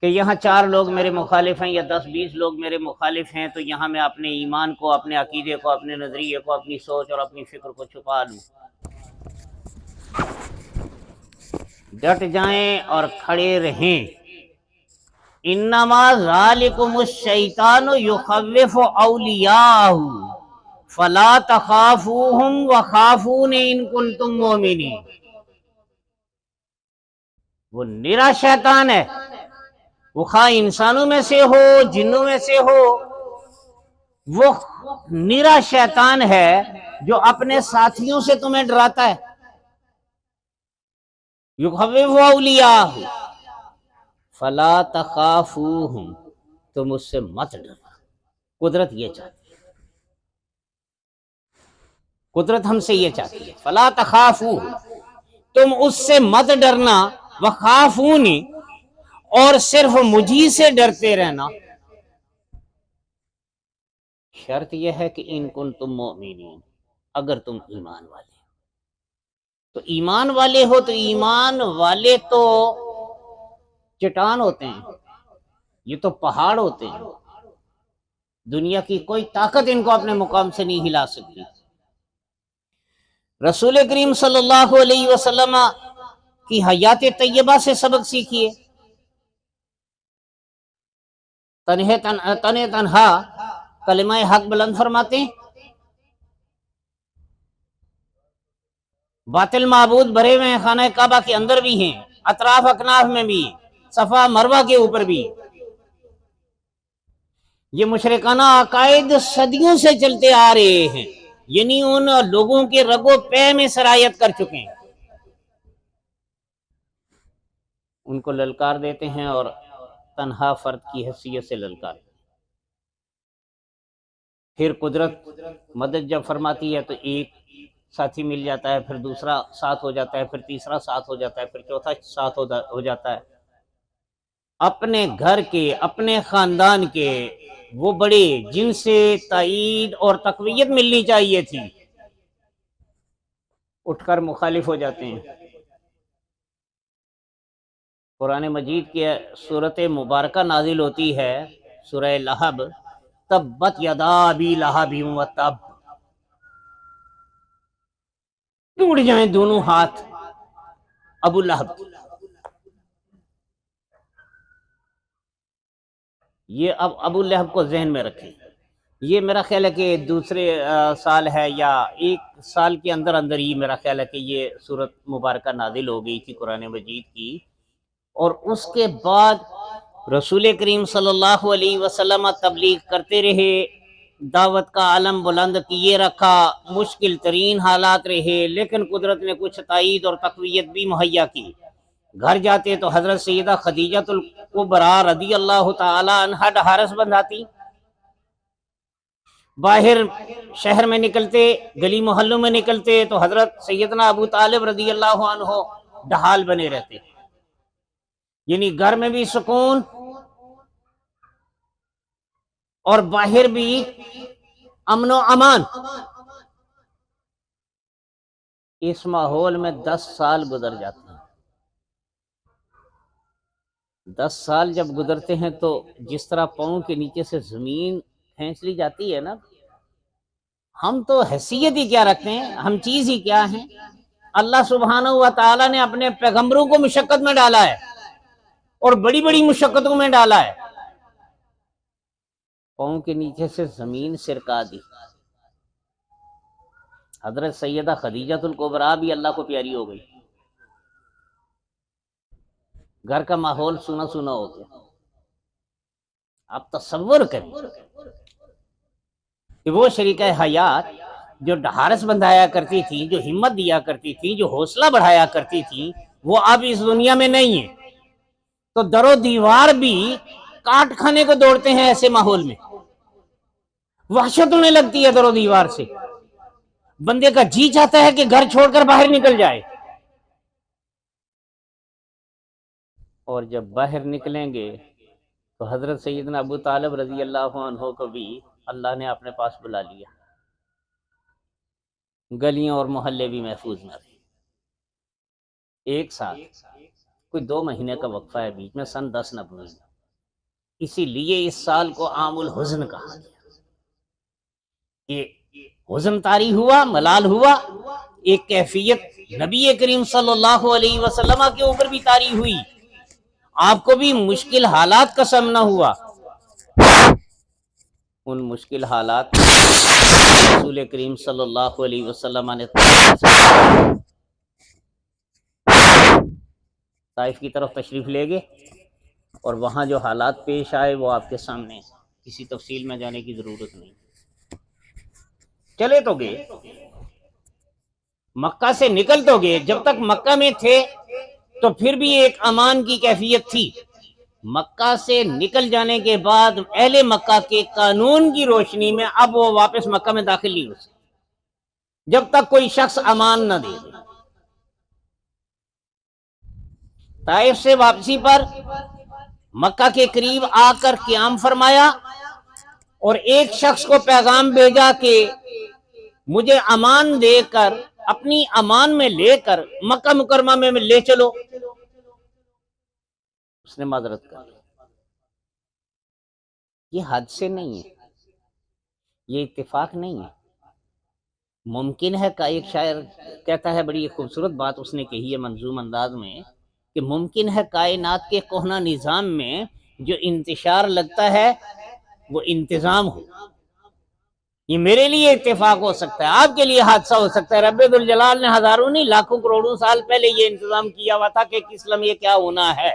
کہ یہاں 4 لوگ میرے مخالف ہیں یا 10-20 لوگ میرے مخالف ہیں، تو یہاں میں اپنے ایمان کو، اپنے عقیدے کو، اپنے نظریے کو، اپنی سوچ اور اپنی فکر کو چھپا لوں۔ ڈٹ جائیں اور کھڑے رہیں۔ انما ذالکم الشیطان یخوف اولیاءہ فلا تخافوہم وخافون ان کنتم مؤمنین۔ وہ نرا شیطان ہے، وہ خواہ انسانوں میں سے ہو جنوں میں سے ہو، وہ نرا شیطان ہے جو اپنے ساتھیوں سے تمہیں ڈراتا ہے۔ یخوف اولیاءہ فلا تخافوہم، تم اس سے مت ڈرنا۔ قدرت یہ چاہتی ہے، قدرت ہم سے یہ چاہتی ہے، فلا تخافوہم، تم اس سے مت ڈرنا، وخافونی، اور صرف مجھی سے ڈرتے رہنا۔ شرط یہ ہے کہ ان کنتم مؤمنین، اگر تم ایمان والے ہو۔ تو ایمان والے ہو تو ایمان والے تو چٹان ہوتے ہیں، یہ تو پہاڑ ہوتے ہیں، دنیا کی کوئی طاقت ان کو اپنے مقام سے نہیں ہلا سکتی۔ رسول کریم صلی اللہ علیہ وسلم کی حیات طیبہ سے سبق سیکھیے۔ تنہا کلمہ حق بلند فرماتے ہیں، باطل معبود بھرے ہوئے ہیں، خانہ کعبہ کے اندر بھی ہیں، اطراف اکناف میں بھی، صفا مروہ کے اوپر بھی۔ یہ مشرکانہ عقائد صدیوں سے چلتے آ رہے ہیں، یعنی ان لوگوں کے رگ و پے میں سرایت کر چکے ہیں۔ ان کو للکار دیتے ہیں اور تنہا فرد کی حیثیت سے للکار دیتے ہیں۔ پھر قدرت مدد جب فرماتی ہے تو ایک ساتھی مل جاتا ہے، پھر دوسرا ساتھ ہو جاتا ہے، پھر تیسرا ساتھ ہو جاتا ہے، پھر چوتھا ساتھ ہو جاتا ہے۔ اپنے گھر کے، اپنے خاندان کے وہ بڑے جن سے تائید اور تقویت ملنی چاہیے تھی، اٹھ کر مخالف ہو جاتے ہیں۔ قرآن مجید کی سورت مبارکہ نازل ہوتی ہے، سورہ لہب، تبت یدا ابی لہب وتب، ٹوٹ جائیں دونوں ہاتھ ابو لہب۔ یہ اب ابو لہب کو ذہن میں رکھیں، یہ میرا خیال ہے کہ دوسرے سال ہے یا ایک سال کے اندر اندر ہی میرا خیال ہے کہ یہ سورت مبارکہ نازل ہو گئی تھی قرآن مجید کی۔ اور اس کے بعد رسول کریم صلی اللہ علیہ وسلم تبلیغ کرتے رہے، دعوت کا علم بلند کیے رکھا، مشکل ترین حالات رہے، لیکن قدرت نے کچھ تائید اور تقویت بھی مہیا کی۔ گھر جاتے تو حضرت سیدہ خدیجہ الکبریٰ رضی اللہ تعالی عنہا ڈھارس بندھاتی، باہر شہر میں نکلتے، گلی محلوں میں نکلتے تو حضرت سیدنا ابو طالب رضی اللہ عنہ ڈھال بنے رہتے، یعنی گھر میں بھی سکون اور باہر بھی امن و امان۔ اس ماحول میں 10 سال گزر جاتے ہیں۔ 10 سال جب گزرتے ہیں تو جس طرح پاؤں کے نیچے سے زمین کھینچ لی جاتی ہے نا، ہم تو حیثیت ہی کیا رکھتے ہیں، ہم چیز ہی کیا ہیں۔ اللہ سبحانہ و تعالیٰ نے اپنے پیغمبروں کو مشقت میں ڈالا ہے اور بڑی بڑی مشقتوں میں ڈالا ہے، پاؤں کے نیچے سے زمین سرکا دی۔ حضرت سیدہ خدیجہ الکبریٰ بھی اللہ کو پیاری ہو گئی، گھر کا ماحول سونا سونا ہو گیا۔ آپ تصور کریں کہ وہ شریکہ حیات جو ڈھارس بندھایا کرتی تھی، جو ہمت دیا کرتی تھی، جو حوصلہ بڑھایا کرتی تھی، وہ اب اس دنیا میں نہیں ہے، تو در و دیوار بھی کاٹ کھانے کو دوڑتے ہیں۔ ایسے ماحول میں وحشت ہونے لگتی ہے در و دیوار سے، بندے کا جی چاہتا ہے کہ گھر چھوڑ کر باہر نکل جائے، اور جب باہر نکلیں گے تو حضرت سیدنا ابو طالب رضی اللہ عنہ کو بھی اللہ نے اپنے پاس بلا لیا، گلیاں اور محلے بھی محفوظ نہ رہے۔ ایک ساتھ کوئی 2 مہینے کا وقفہ ہے بیچ میں، سن 10 نبوی، اسی لیے اس سال کو عام الحزن کہا گیا، کہ حزن طاری ہوا، ملال ہوا، ایک کیفیت نبی کریم صلی اللہ علیہ وسلم کے اوپر بھی طاری ہوئی، آپ کو بھی مشکل حالات کا سامنا ہوا، ان مشکل حالات رسول کریم صلی اللہ علیہ وسلم نے طائف کی طرف تشریف لے گئے، اور وہاں جو حالات پیش آئے وہ آپ کے سامنے ہیں، کسی تفصیل میں جانے کی ضرورت نہیں۔ چلے تو گئے، مکہ سے نکل تو گئے، جب تک مکہ میں تھے تو پھر بھی ایک امان کی کیفیت تھی، مکہ سے نکل جانے کے بعد اہل مکہ کے قانون کی روشنی میں اب وہ واپس مکہ میں داخل نہیں ہو سکتے جب تک کوئی شخص امان نہ دے۔ طائف سے واپسی پر مکہ کے قریب آ کر قیام فرمایا اور ایک شخص کو پیغام بھیجا کہ مجھے امان دے کر، اپنی امان میں لے کر مکہ مکرمہ میں لے چلو، اس نے معذرت کر لی۔ یہ حادثے نہیں ہے، یہ اتفاق نہیں ہے، ممکن ہے کہ ایک شاعر کہتا ہے، بڑی خوبصورت بات اس نے کہی ہے منظوم انداز میں، کہ ممکن ہے کائنات کے کہنہ نظام میں جو انتشار لگتا ہے وہ انتظام ہو۔ یہ میرے لیے اتفاق ہو سکتا ہے، آپ کے لیے حادثہ ہو سکتا ہے، رب ذوالجلال نے ہزاروں نہیں لاکھوں کروڑوں سال پہلے یہ انتظام کیا ہوا تھا کہ کس لمحے کیا ہونا ہے۔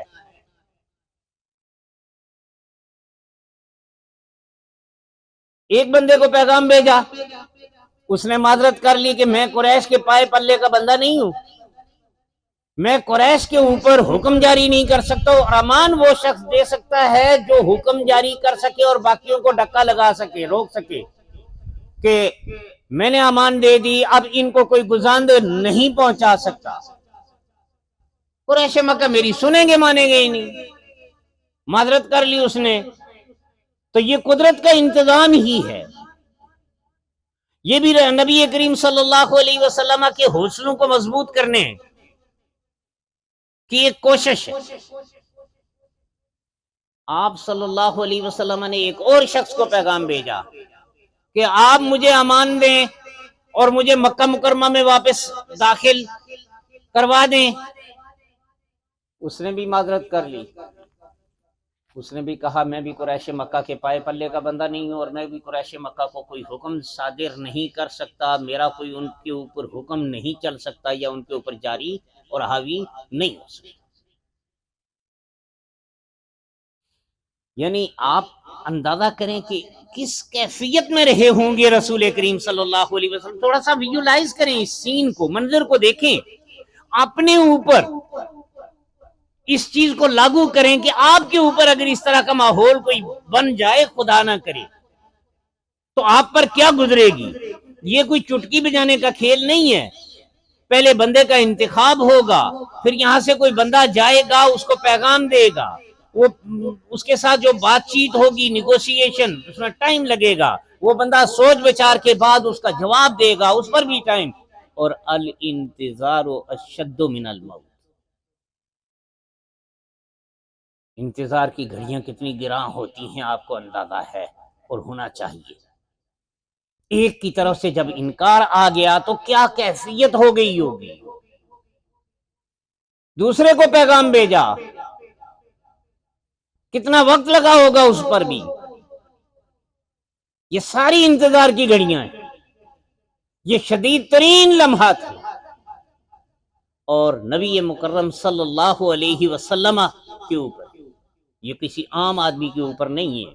ایک بندے کو پیغام بھیجا، اس نے معذرت کر لی کہ میں قریش کے پائے پلے کا بندہ نہیں ہوں، میں قریش کے اوپر حکم جاری نہیں کر سکتا، اور امان وہ شخص دے سکتا ہے جو حکم جاری کر سکے اور باقیوں کو ڈکا لگا سکے، روک سکے کہ میں نے امان دے دی، اب ان کو کوئی گزاند نہیں پہنچا سکتا۔ قریش مکہ میری سنیں گے مانیں گے ہی نہیں، معذرت کر لی اس نے۔ تو یہ قدرت کا انتظام ہی ہے، یہ بھی نبی کریم صلی اللہ علیہ وسلم کے حوصلوں کو مضبوط کرنے کی ایک کوشش ہے۔ آپ صلی اللہ علیہ وسلم نے ایک اور شخص کو پیغام بھیجا کہ آپ مجھے امان دیں اور مجھے مکہ مکرمہ میں واپس داخل کروا دیں۔ اس نے بھی معذرت کر لی، اس نے بھی کہا میں بھی قریش مکہ کے پائے پلے کا بندہ نہیں ہوں، اور میں بھی قریش مکہ کو کوئی حکم صادر نہیں کر سکتا، میرا کوئی ان کے اوپر حکم نہیں چل سکتا یا ان کے اوپر جاری اور حاوی نہیں ہو سکتا۔ یعنی آپ اندازہ کریں کہ کس کیفیت میں رہے ہوں گے رسول کریم صلی اللہ علیہ وسلم، تھوڑا سا ویژولائز کریں اس سین کو، منظر کو دیکھیں، اپنے اوپر اس چیز کو لاگو کریں کہ آپ کے اوپر اگر اس طرح کا ماحول کوئی بن جائے، خدا نہ کرے، تو آپ پر کیا گزرے گی۔ یہ کوئی چٹکی بجانے کا کھیل نہیں ہے، پہلے بندے کا انتخاب ہوگا، پھر یہاں سے کوئی بندہ جائے گا، اس کو پیغام دے گا، وہ اس کے ساتھ جو بات چیت ہوگی، نیگوشیشن، اس میں ٹائم لگے گا، وہ بندہ سوچ بچار کے بعد اس کا جواب دے گا، اس پر بھی ٹائم، اور الانتظار اشد من الموت، انتظار کی گھڑیاں کتنی گراں ہوتی ہیں آپ کو اندازہ ہے، اور ہونا چاہیے۔ ایک کی طرف سے جب انکار آ گیا تو کیا کیفیت ہو گئی ہوگی۔ دوسرے کو پیغام بھیجا، کتنا وقت لگا ہوگا اس پر بھی۔ یہ ساری انتظار کی گھڑیاں ہیں، یہ شدید ترین لمحات ہیں، اور نبی مکرم صلی اللہ علیہ وسلم کے اوپر، یہ کسی عام آدمی کے اوپر نہیں ہے،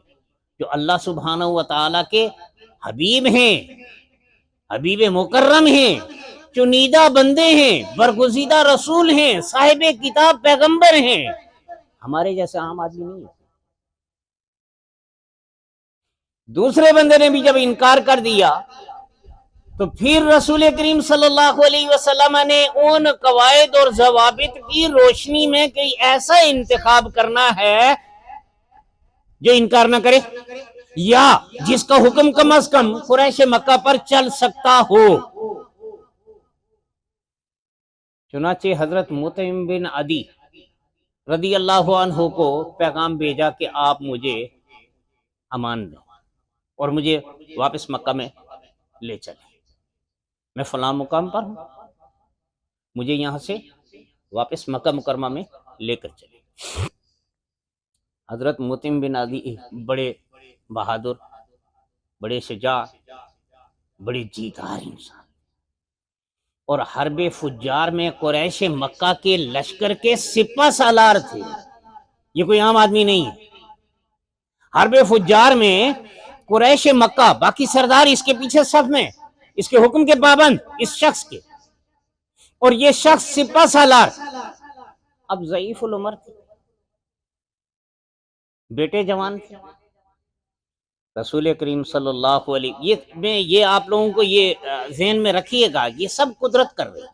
جو اللہ سبحانہ و تعالی کے حبیب ہیں، حبیب مکرم ہیں، چنیدہ بندے ہیں، برگزیدہ رسول ہیں، صاحب کتاب پیغمبر ہیں، ہمارے جیسے عام آدمی نہیں ہے۔ دوسرے بندے نے بھی جب انکار کر دیا تو پھر رسول کریم صلی اللہ علیہ وسلم نے ان قواعد اور ضوابط کی روشنی میں کوئی ایسا انتخاب کرنا ہے جو انکار نہ کرے، یا جس کا حکم کم از کم قریش مکہ پر چل سکتا ہو۔ چنانچہ حضرت مطعم بن عدی رضی اللہ عنہ کو پیغام بھیجا کہ آپ مجھے امان دیں اور مجھے واپس مکہ میں لے چلیں، میں فلاں مقام پر ہوں، مجھے یہاں سے واپس مکہ مکرمہ میں لے کر چلیں۔ حضرت مطعم بن عدی بڑے بہادر، بڑے شجاع، بڑے جیتار انسان، اور حرب فجار میں قریش مکہ کے لشکر کے سپہ سالار تھے، یہ کوئی عام آدمی نہیں ہے۔ حرب فجار میں قریش مکہ، باقی سردار اس کے پیچھے صف میں، اس کے حکم کے پابند اس شخص کے، اور یہ شخص سپہ سالار اب ضعیف العمر تھے، بیٹے جوان تھے۔ رسول کریم صلی اللہ علیہ یہ آپ لوگوں کو یہ ذہن میں رکھیے گا، یہ سب قدرت کر رہی ہے،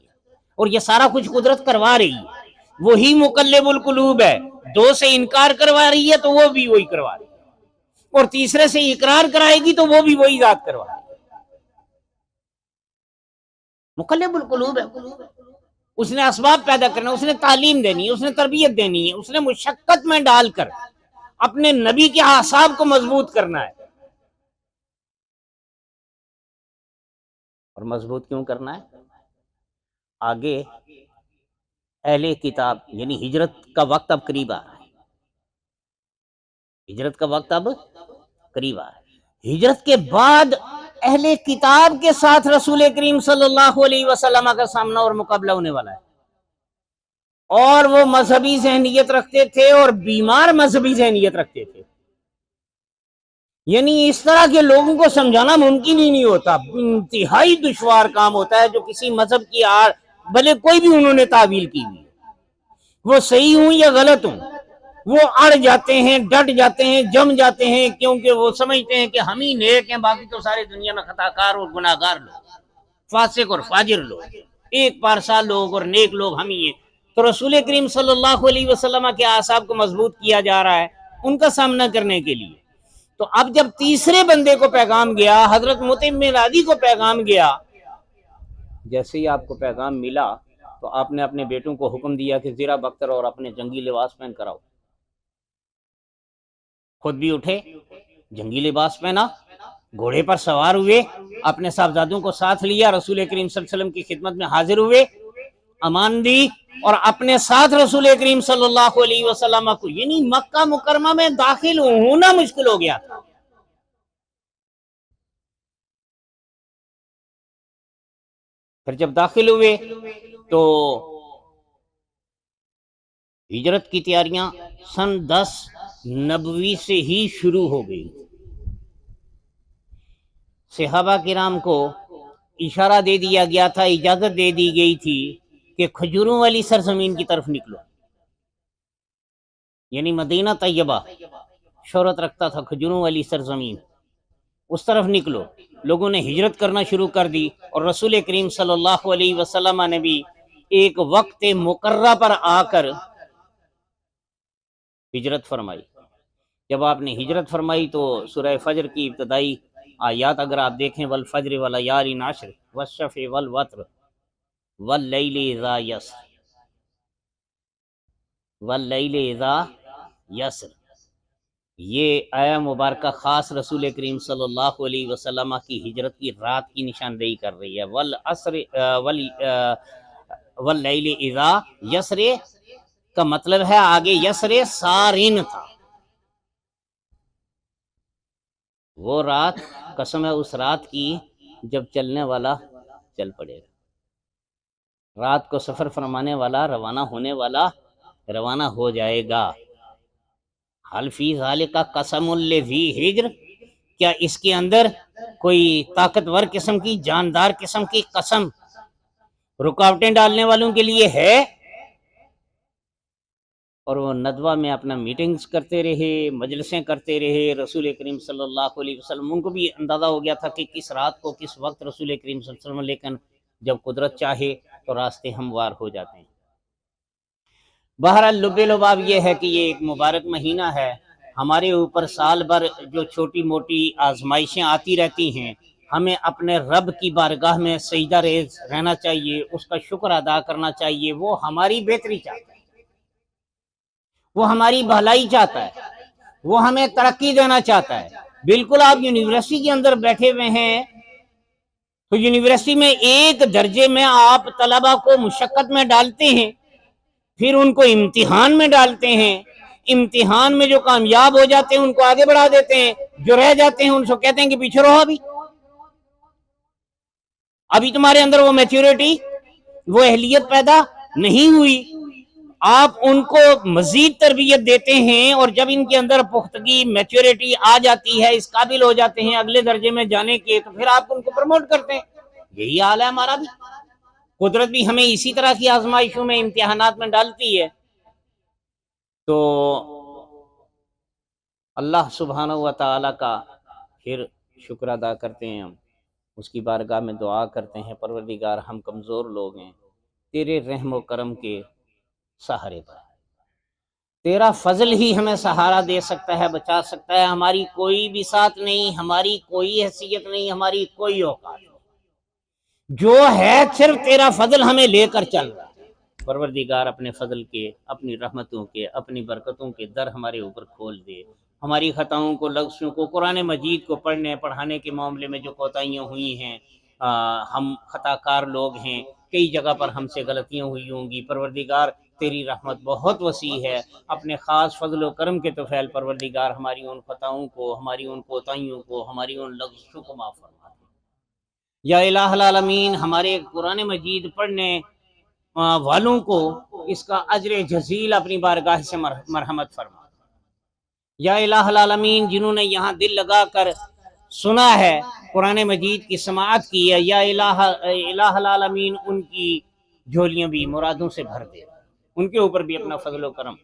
اور یہ سارا کچھ قدرت کروا رہی ہے، وہی مقلب القلوب ہے، دو سے انکار کروا رہی ہے تو وہ بھی وہی کروا رہی ہے، اور تیسرے سے اقرار کرائے گی تو وہ بھی وہی ذات کروا رہی ہے، مقلب القلوب ہے۔ اس نے اسباب پیدا کرنا، اس نے تعلیم دینی ہے، اس نے تربیت دینی ہے، اس نے مشقت میں ڈال کر اپنے نبی کے اعصاب کو مضبوط کرنا ہے۔ اور مضبوط کیوں کرنا ہے؟ آگے اہل کتاب یعنی ہجرت کا وقت اب قریب آ رہا ہے، ہجرت کا وقت اب قریب آ رہا ہے۔ ہجرت کے بعد اہل کتاب کے ساتھ رسول کریم صلی اللہ علیہ وسلم کا سامنا اور مقابلہ ہونے والا ہے، اور وہ مذہبی ذہنیت رکھتے تھے اور بیمار مذہبی ذہنیت رکھتے تھے، یعنی اس طرح کے لوگوں کو سمجھانا ممکن ہی نہیں ہوتا، انتہائی دشوار کام ہوتا ہے جو کسی مذہب کی آڑ بھلے کوئی بھی انہوں نے تعویل کی ہوئی، وہ صحیح ہوں یا غلط ہوں، وہ اڑ جاتے ہیں، ڈٹ جاتے ہیں، جم جاتے ہیں، کیونکہ وہ سمجھتے ہیں کہ ہم ہی نیک ہیں، باقی تو سارے دنیا میں خطا کار اور گناہ گار لوگ، فاسق اور فاجر لوگ، ایک پارسا لوگ اور نیک لوگ ہم ہی ہیں۔ تو رسول کریم صلی اللہ علیہ وسلم کے اعصاب کو مضبوط کیا جا رہا ہے ان کا سامنا کرنے کے لیے۔ تو اب جب تیسرے بندے کو پیغام گیا، حضرت مطعم بن عدی کو پیغام گیا، جیسے ہی آپ کو پیغام ملا تو آپ نے اپنے بیٹوں کو حکم دیا کہ زیرہ بختر اور اپنے جنگی لباس پہن کر آؤ، خود بھی اٹھے، جنگی لباس پہنا، گھوڑے پر سوار ہوئے، اپنے صاحبزادوں کو ساتھ لیا، رسول کریم صلی اللہ علیہ وسلم کی خدمت میں حاضر ہوئے، امان دی، اور اپنے ساتھ رسول کریم صلی اللہ علیہ وسلم کو، یعنی مکہ مکرمہ میں داخل ہونا مشکل ہو گیا تھا۔ پھر جب داخل ہوئے تو ہجرت کی تیاریاں سن 10 نبوی سے ہی شروع ہو گئی۔ صحابہ کرام کو اشارہ دے دیا گیا تھا، اجازت دے دی گئی تھی کہ کھجوروں والی سرزمین کی طرف نکلو، یعنی مدینہ طیبہ شہرت رکھتا تھا، کھجوروں والی سرزمین، اس طرف نکلو۔ لوگوں نے ہجرت کرنا شروع کر دی، اور رسول کریم صلی اللہ علیہ وسلم نے بھی ایک وقت مقررہ پر آ کر ہجرت فرمائی۔ جب آپ نے ہجرت فرمائی تو سورہ فجر کی ابتدائی آیات اگر آپ دیکھیں، والفجر والیال عشر والشفع والوتر واللیل اذا یسر، واللیل اذا یسر، یہ آیہ مبارکہ خاص رسول کریم صلی اللہ علیہ وسلم کی ہجرت کی رات کی نشاندہی کر رہی ہے۔ والعصر واللیل اذا یسر کا مطلب ہے آگے یسر سارن تھا، وہ رات، قسم ہے اس رات کی جب چلنے والا چل پڑے گا، رات کو سفر فرمانے والا، روانہ ہونے والا روانہ ہو جائے گا۔ حل فی ذالک قسم لذی ہجر، کیا اس کے اندر کوئی طاقتور قسم کی، جاندار قسم کی قسم رکاوٹیں ڈالنے والوں کے لیے ہے؟ اور وہ ندوہ میں اپنا میٹنگز کرتے رہے، مجلسیں کرتے رہے، رسول کریم صلی اللہ علیہ وسلم، ان کو بھی اندازہ ہو گیا تھا کہ کس رات کو کس وقت رسول کریم صلی اللہ علیہ وسلم، لیکن جب قدرت چاہے تو راستے ہموار ہو جاتے ہیں۔ بہرحال لب لباب یہ ہے کہ یہ ایک مبارک مہینہ ہے، ہمارے اوپر سال بھر جو چھوٹی موٹی آزمائشیں آتی رہتی ہیں، ہمیں اپنے رب کی بارگاہ میں سجدہ ریز رہنا چاہیے، اس کا شکر ادا کرنا چاہیے، وہ ہماری بہتری چاہتا ہے۔ وہ ہماری بھلائی چاہتا ہے، وہ ہمیں ترقی دینا چاہتا ہے۔ بالکل آپ یونیورسٹی کے اندر بیٹھے ہوئے ہیں تو یونیورسٹی میں ایک درجے میں آپ طلبہ کو مشقت میں ڈالتے ہیں، پھر ان کو امتحان میں ڈالتے ہیں، امتحان میں جو کامیاب ہو جاتے ہیں ان کو آگے بڑھا دیتے ہیں، جو رہ جاتے ہیں ان سے کہتے ہیں کہ پیچھے رہو، ابھی تمہارے اندر وہ میچورٹی، وہ اہلیت پیدا نہیں ہوئی۔ آپ ان کو مزید تربیت دیتے ہیں، اور جب ان کے اندر پختگی میچورٹی آ جاتی ہے، اس قابل ہو جاتے ہیں اگلے درجے میں جانے کے، تو پھر آپ ان کو پروموٹ کرتے ہیں۔ یہی حال ہے ہمارا بھی، قدرت بھی ہمیں اسی طرح کی آزمائشوں میں، امتحانات میں ڈالتی ہے۔ تو اللہ سبحانہ و تعالی کا پھر شکر ادا کرتے ہیں، ہم اس کی بارگاہ میں دعا کرتے ہیں، پروردگار ہم کمزور لوگ ہیں، تیرے رحم و کرم کے سہارے پر، تیرا فضل ہی ہمیں سہارا دے سکتا ہے، بچا سکتا ہے، ہماری کوئی بھی ساتھ نہیں، ہماری کوئی حیثیت نہیں، ہماری کوئی اوقات نہیں، جو ہے صرف تیرا فضل ہمیں لے کر چل رہا ہے۔ پروردگار اپنے فضل کے، اپنی رحمتوں کے، اپنی برکتوں کے در ہمارے اوپر کھول دے، ہماری خطاؤں کو، لغزشوں کو، قرآن مجید کو پڑھنے پڑھانے کے معاملے میں جو کوتاہیاں ہوئی ہیں، ہم خطا کار لوگ ہیں، کئی جگہ پر ہم سے غلطیاں ہوئی ہوں گی، پروردگار تیری رحمت بہت وسیع ہے، اپنے خاص فضل و کرم کے توفیل پروردگار ہماری ان خطاؤں کو، ہماری ان کوتاہیوں کو، ہماری ان لغزشوں کو معاف فرما دے۔ یا الہ العالمین ہمارے قرآن مجید پڑھنے والوں کو اس کا اجر جزیل اپنی بارگاہ سے مرحمت فرما۔ یا الہ العالمین جنہوں نے یہاں دل لگا کر سنا ہے، قرآن مجید کی سماعت کی ہے، یا الہ العالمین ان کی جھولیاں بھی مرادوں سے بھر دے، ان کے اوپر بھی اپنا فضل و کرم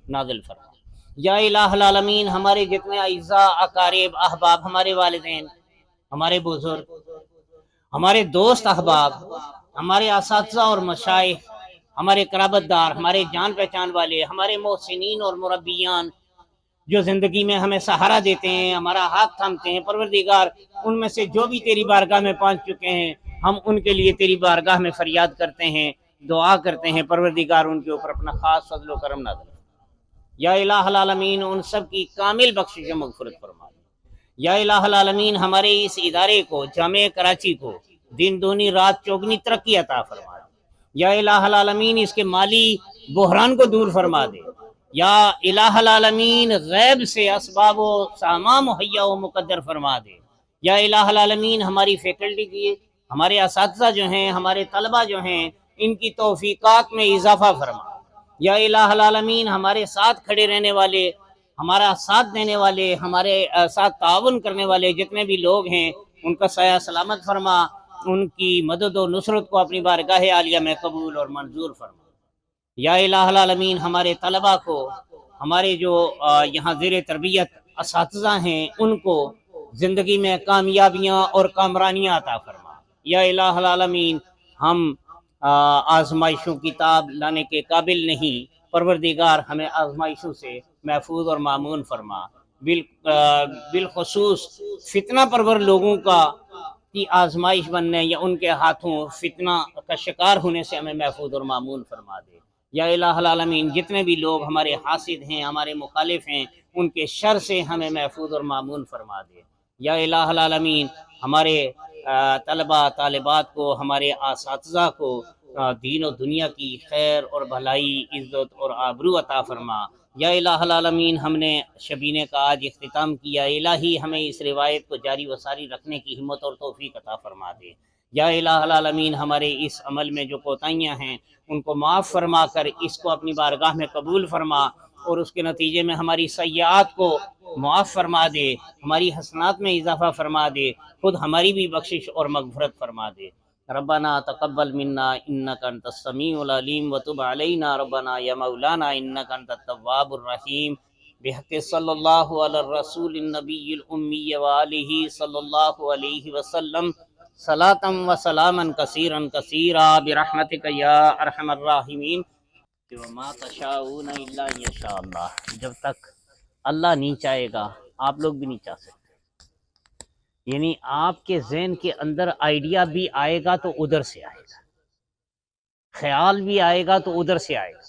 نازل فرما۔ یا الہ العالمین ہمارے جتنے اعزاء، اقارب، احباب، ہمارے والدین، ہمارے بزرگ، ہمارے دوست احباب، ہمارے اساتذہ اور مشائخ، ہمارے قرابت دار، ہمارے جان پہچان والے، ہمارے محسنین اور مربیان جو زندگی میں ہمیں سہارا دیتے ہیں، ہمارا ہاتھ تھامتے ہیں، پروردگار ان میں سے جو بھی تیری بارگاہ میں پہنچ چکے ہیں، ہم ان کے لیے تیری بارگاہ میں فریاد کرتے ہیں، دعا کرتے ہیں، پروردگار ان کے اوپر اپنا خاص فضل و کرم نازل۔ یا الہ العالمین ان سب کی کامل بخشش و مغفرت فرما۔ یا الہ العالمین ہمارے اس ادارے کو، جامعہ کراچی کو، دن دونی رات چوگنی ترقی عطا فرما۔ یا الہ العالمین اس کے مالی بحران کو دور فرما دے۔ یا الہ العالمین غیب سے اسباب و سامان مہیا و مقدر فرما دے۔ یا الہ العالمین ہماری فیکلٹی کی، ہمارے اساتذہ جو ہیں، ہمارے طلبہ جو ہیں، ان کی توفیقات میں اضافہ فرما۔ یا الہ العالمین ہمارے ساتھ کھڑے رہنے والے، ہمارا ساتھ دینے والے، ہمارے ساتھ تعاون کرنے والے جتنے بھی لوگ ہیں، ان کا سایہ سلامت فرما، ان کی مدد و نصرت کو اپنی بارگاہ عالیہ میں قبول اور منظور فرما۔ یا الہ العالمین ہمارے طلبہ کو، ہمارے جو یہاں زیر تربیت اساتذہ ہیں، ان کو زندگی میں کامیابیاں اور کامرانیاں عطا فرما۔ یا الہ العالمین ہم آزمائشوں کی تاب لانے کے قابل نہیں، پروردگار ہمیں آزمائشوں سے محفوظ اور معمون فرما۔ بالخصوص فتنہ پرور لوگوں کی آزمائش بننے یا ان کے ہاتھوں فتنہ کا شکار ہونے سے ہمیں محفوظ اور معمون فرما دے۔ یا الہ العالمین جتنے بھی لوگ ہمارے حاسد ہیں، ہمارے مخالف ہیں، ان کے شر سے ہمیں محفوظ اور معمون فرما دے۔ یا الہ العالمین ہمارے طلبہ طالبات کو، ہمارے اساتذہ کو دین و دنیا کی خیر اور بھلائی، عزت اور آبرو عطا فرما۔ یا الہ العالمین ہم نے شبینے کا آج اختتام کیا، الہی ہمیں اس روایت کو جاری و ساری رکھنے کی ہمت اور توفیق عطا فرما دے۔ یا الہ العالمین ہمارے اس عمل میں جو کوتاہیاں ہیں ان کو معاف فرما کر اس کو اپنی بارگاہ میں قبول فرما، اور اس کے نتیجے میں ہماری سیئات کو معاف فرما دے، ہماری حسنات میں اضافہ فرما دے، خود ہماری بھی بخشش اور مغفرت فرما دے۔ ربنا تقبل منا انک انت السمیع العلیم وتب علینا ربنا یا مولانا انک انت التواب الرحیم، بحق صلی اللہ علی الرسول النبی الامی وآلہ صلی اللہ علیہ وسلم، صلاۃ و سلاما کثیرا کثیرا برحمتک یا ارحم الراحمین۔ وما تشاءون الا ان یشاء اللہ، جب تک اللہ نہیں چاہے گا آپ لوگ بھی نہیں چاہ سکتے۔ یعنی آپ کے ذہن کے اندر آئیڈیا بھی آئے گا تو ادھر سے آئے گا، خیال بھی آئے گا تو ادھر سے آئے گا،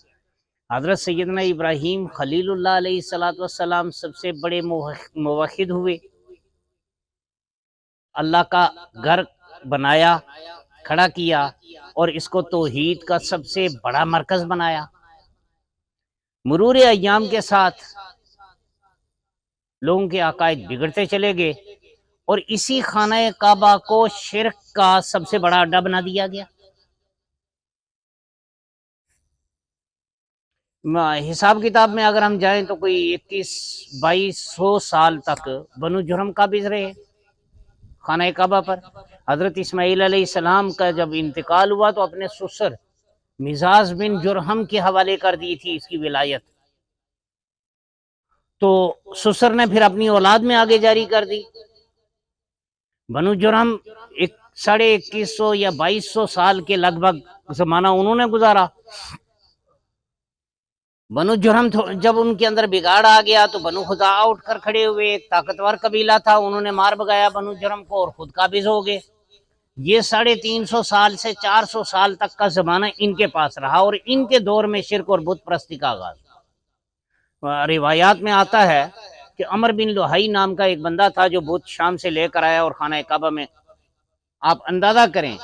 حضرت سیدنا ابراہیم خلیل اللہ علیہ الصلوۃ والسلام سب سے بڑے موحد ہوئے، اللہ کا گھر بنایا، کھڑا کیا اور اس کو توحید کا سب سے بڑا مرکز بنایا۔ مرور ایام کے ساتھ لوگوں کے عقائد بگڑتے چلے گئے اور اسی خانہ کعبہ کو شرک کا سب سے بڑا اڈا بنا دیا گیا۔ حساب کتاب میں اگر ہم جائیں تو کوئی 21-2200 سال تک بنو جرہم قابض رہے خانہ کعبہ پر۔ حضرت اسماعیل علیہ السلام کا جب انتقال ہوا تو اپنے سسر مزاز بن جرہم کے حوالے کر دی تھی اس کی ولایت، تو سسر نے پھر اپنی اولاد میں آگے جاری کر دی۔ بنو جرہم 2150 یا 2200 سال کے لگ بھگ زمانہ انہوں نے گزارا۔ بنو جرہم جب ان کے اندر بگاڑ آ گیا تو بنو خزاعہ اٹھ کر کھڑے ہوئے، ایک طاقتور قبیلہ تھا، انہوں نے مار بگایا بنو جرہم کو اور خود قابض ہو گئے۔ یہ 350 سال سے 400 سال تک کا زمانہ ان کے پاس رہا اور ان کے دور میں شرک اور بت پرستی کا آغاز ہوا۔ روایات میں آتا ہے کہ عمر بن لوہائی نام کا ایک بندہ تھا جو بت شام سے لے کر آیا اور خانہ کعبہ میں، آپ اندازہ کریں،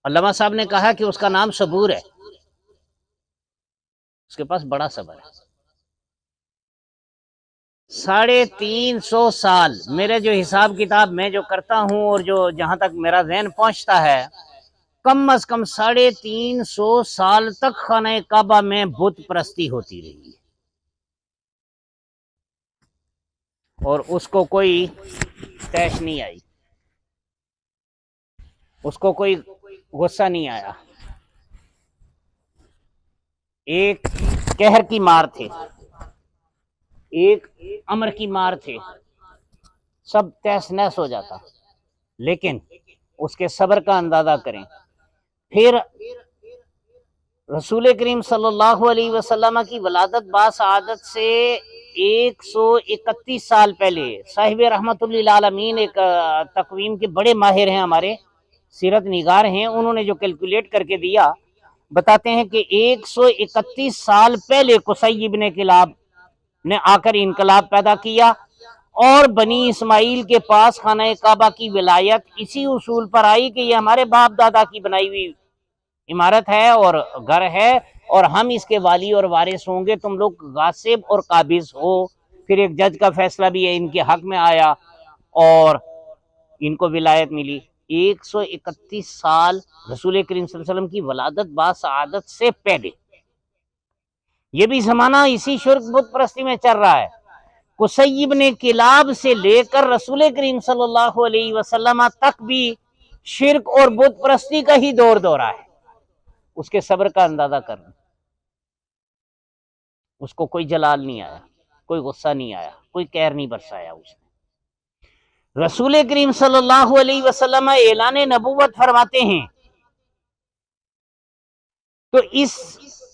علامہ صاحب نے کہا کہ اس کا نام صبور ہے، اس کے پاس بڑا صبر ہے۔ 350 سال میرے جو حساب کتاب میں جو کرتا ہوں اور جو جہاں تک میرا ذہن پہنچتا ہے، کم از کم 350 سال تک خانہ کعبہ میں بت پرستی ہوتی رہی ہے اور اس کو کوئی تیش نہیں آئی، اس کو کوئی غصہ نہیں آیا۔ ایک قہر کی مار تھے، ایک امر کی مار تھے، سب تیس نیس ہو جاتا، لیکن اس کے صبر کا اندازہ کریں۔ پھر رسول کریم صلی اللہ علیہ وسلم کی ولادت باسعادت سے 131 سال پہلے صاحب رحمت اللہ العالمین ایک تقویم کے بڑے ماہر ہیں، ہمارے سیرت نگار ہیں، انہوں نے جو کیلکولیٹ کر کے دیا، بتاتے ہیں کہ 131 سال پہلے قصی ابن کلاب نے آ کر انقلاب پیدا کیا اور بنی اسماعیل کے پاس خانہ کعبہ کی ولایت اسی اصول پر آئی کہ یہ ہمارے باپ دادا کی بنائی ہوئی عمارت ہے اور گھر ہے اور ہم اس کے والی اور وارث ہوں گے، تم لوگ غاصب اور قابض ہو۔ پھر ایک جج کا فیصلہ بھی ہے ان کے حق میں آیا اور ان کو ولایت ملی۔ 131 سال رسول کریم صلی اللہ علیہ وسلم کی ولادت باسعادت سے پہلے، یہ بھی زمانہ اسی شرک بت پرستی میں چل رہا ہے۔ قصی بن کلاب سے لے کر رسول کریم صلی اللہ علیہ وسلم تک بھی شرک اور بت پرستی کا ہی دور دورہ ہے۔ اس کے صبر کا اندازہ کرنا، اس کو کوئی جلال نہیں آیا، کوئی غصہ نہیں آیا، کوئی قہر نہیں برسایا اس نے۔ رسول کریم صلی اللہ علیہ وسلم اعلان نبوت فرماتے ہیں تو اس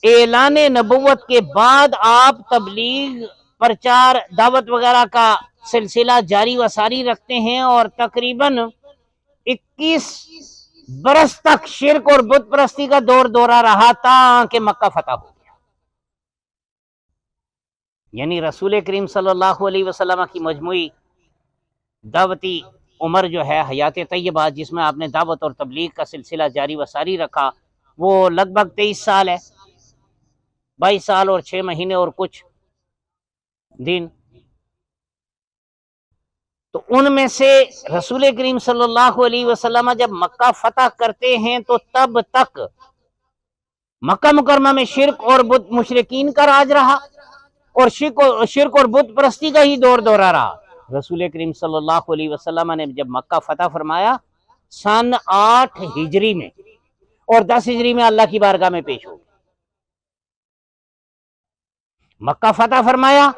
اعلان نبوت کے بعد آپ تبلیغ، پرچار، دعوت وغیرہ کا سلسلہ جاری و ساری رکھتے ہیں اور تقریباً 21 برس تک شرک اور بت پرستی کا دور دورہ رہا تاکہ مکہ فتح ہو گیا۔ یعنی رسول کریم صلی اللہ علیہ وسلم کی مجموعی دعوتی عمر جو ہے حیات طیبہ، جس میں آپ نے دعوت اور تبلیغ کا سلسلہ جاری و ساری رکھا، وہ لگ بھگ 23 سال ہے، 22 سال اور 6 مہینے اور کچھ دن۔ تو ان میں سے رسول کریم صلی اللہ علیہ وسلم جب مکہ فتح کرتے ہیں تو تب تک مکہ مکرمہ میں شرک اور بت مشرکین کا راج رہا اور شرک اور بت پرستی کا ہی دور دورہ رہا۔ رسول کریم صلی اللہ علیہ وسلم نے جب مکہ فتح فرمایا سن 8 ہجری میں اور 10 ہجری میں اللہ کی بارگاہ میں پیش ہو گئے۔ مکہ فتح فرمایا،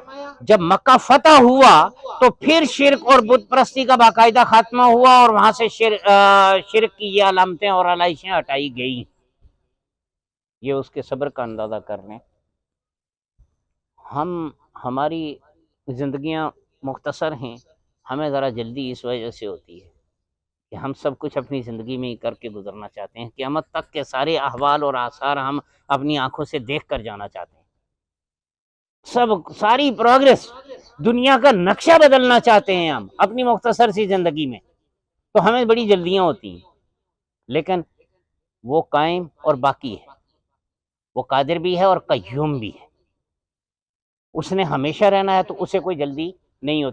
جب مکہ فتح ہوا تو پھر شرک اور بت پرستی کا باقاعدہ خاتمہ ہوا اور وہاں سے شرک کی یہ علامتیں اور علائشیں ہٹائی گئی۔ یہ اس کے صبر کا اندازہ کر لیں۔ ہماری زندگیاں مختصر ہیں، ہمیں ذرا جلدی اس وجہ سے ہوتی ہے کہ ہم سب کچھ اپنی زندگی میں ہی کر کے گزرنا چاہتے ہیں، قیامت تک کے سارے احوال اور آثار ہم اپنی آنکھوں سے دیکھ کر جانا چاہتے ہیں، ساری پروگرس، دنیا کا نقشہ بدلنا چاہتے ہیں ہم اپنی مختصر سی زندگی میں، تو ہمیں بڑی جلدیاں ہوتی ہیں، لیکن وہ قائم اور باقی ہے، وہ قادر بھی ہے اور قیوم بھی ہے، اس نے ہمیشہ رہنا ہے، تو اسے کوئی جلدی نہیں ہوتی۔